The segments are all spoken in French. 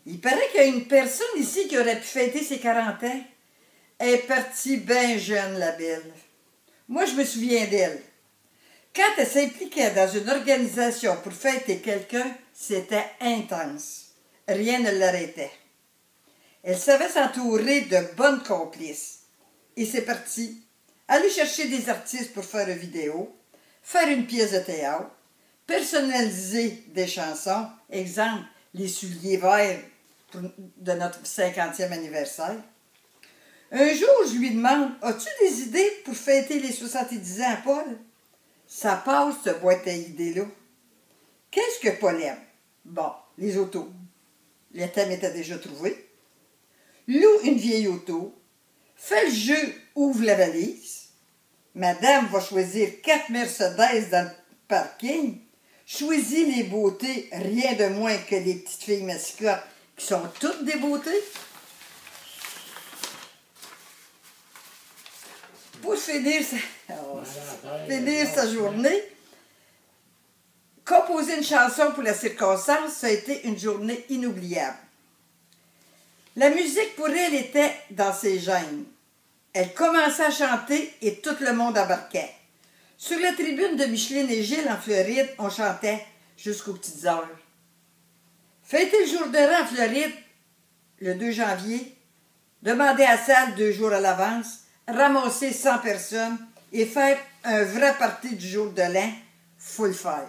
Il paraît qu'il y a une personne ici qui aurait pu fêter ses 40 ans. Elle est partie bien jeune, la belle. Moi, je me souviens d'elle. Quand elle s'impliquait dans une organisation pour fêter quelqu'un, c'était intense. Rien ne l'arrêtait. Elle savait s'entourer de bonnes complices. Et c'est parti. Aller chercher des artistes pour faire une vidéo, faire une pièce de théâtre, personnaliser des chansons, exemple, les souliers verts de notre 50e anniversaire. Un jour, je lui demande, as-tu des idées pour fêter les 70 ans à Paul? Ça passe, cette boîte à idées-là. Qu'est-ce que Paul aime? Bon, les autos. Le thème était déjà trouvé. Loue une vieille auto. Fais le jeu, ouvre la valise. Madame va choisir 4 Mercedes dans le parking. Choisis les beautés, rien de moins que les petites filles mascottes qui sont toutes des beautés. Pour finir sa journée, composer une chanson pour la circonstance, ça a été une journée inoubliable. La musique pour elle était dans ses gènes. Elle commençait à chanter et tout le monde embarquait. Sur la tribune de Micheline et Gilles en Floride, on chantait jusqu'aux petites heures. Fêter le jour de l'an en Floride, le 2 janvier, demander à la salle 2 jours à l'avance, ramasser 100 personnes et faire un vrai party du jour de l'an, faut le faire.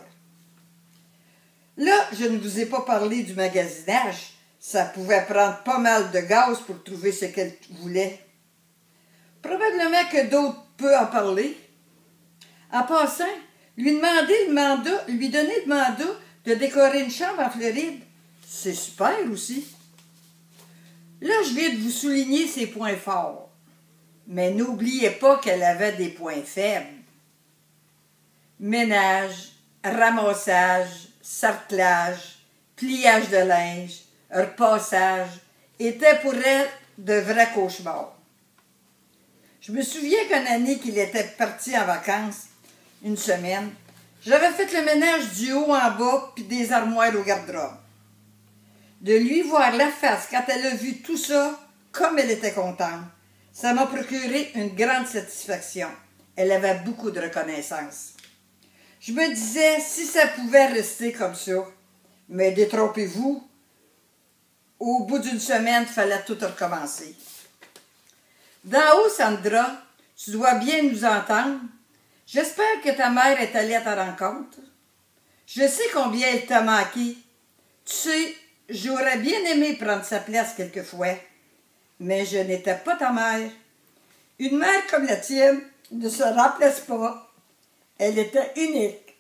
Là, je ne vous ai pas parlé du magasinage. Ça pouvait prendre pas mal de gaz pour trouver ce qu'elle voulait. Probablement que d'autres peuvent en parler. En passant, lui donner le mandat de décorer une chambre en Floride, c'est super aussi. Là, je viens de vous souligner ses points forts. Mais n'oubliez pas qu'elle avait des points faibles. Ménage, ramassage, sarclage, pliage de linge, repassage, étaient pour elle de vrais cauchemars. Je me souviens qu'une année qu'il était parti en vacances, une semaine, j'avais fait le ménage du haut en bas puis des armoires au garde-robe. De lui voir la face quand elle a vu tout ça, comme elle était contente, ça m'a procuré une grande satisfaction. Elle avait beaucoup de reconnaissance. Je me disais, si ça pouvait rester comme ça, mais détrompez-vous, au bout d'une semaine, il fallait tout recommencer. D'en haut, Sandra, tu dois bien nous entendre. J'espère que ta mère est allée à ta rencontre. Je sais combien elle t'a manqué. Tu sais, j'aurais bien aimé prendre sa place quelquefois, mais je n'étais pas ta mère. Une mère comme la tienne ne se remplace pas. Elle était unique.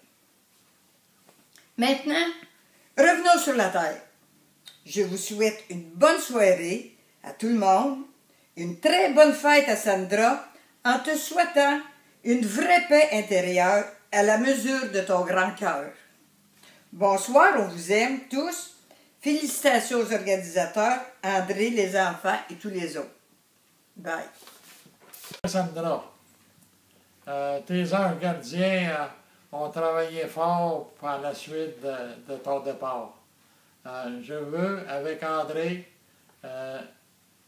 Maintenant, revenons sur la terre. Je vous souhaite une bonne soirée à tout le monde, une très bonne fête à Sandra, en te souhaitant une vraie paix intérieure à la mesure de ton grand cœur. Bonsoir, on vous aime tous. Félicitations aux organisateurs, André, les enfants et tous les autres. Bye. Sandra, tes anges gardiens ont travaillé fort pour la suite de ton départ. Je veux, avec André,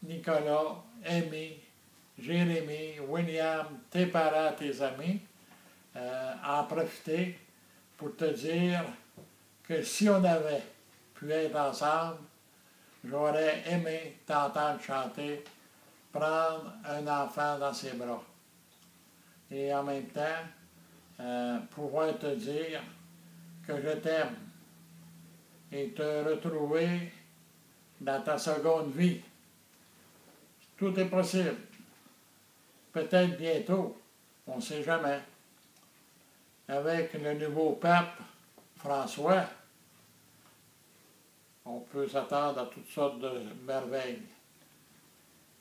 Nicolas, Amy, Jérémy, William, tes parents, tes amis, en profiter pour te dire que si on avait pu être ensemble, j'aurais aimé t'entendre chanter, prendre un enfant dans ses bras. Et en même temps, pouvoir te dire que je t'aime et te retrouver dans ta seconde vie. Tout est possible. Peut-être bientôt, on ne sait jamais. Avec le nouveau pape, François, on peut s'attendre à toutes sortes de merveilles.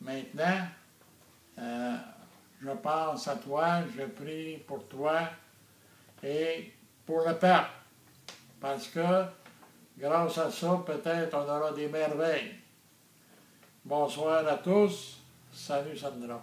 Maintenant, je pense à toi, je prie pour toi et pour le pape. Parce que, grâce à ça, peut-être on aura des merveilles. Bonsoir à tous. Salut Sandra.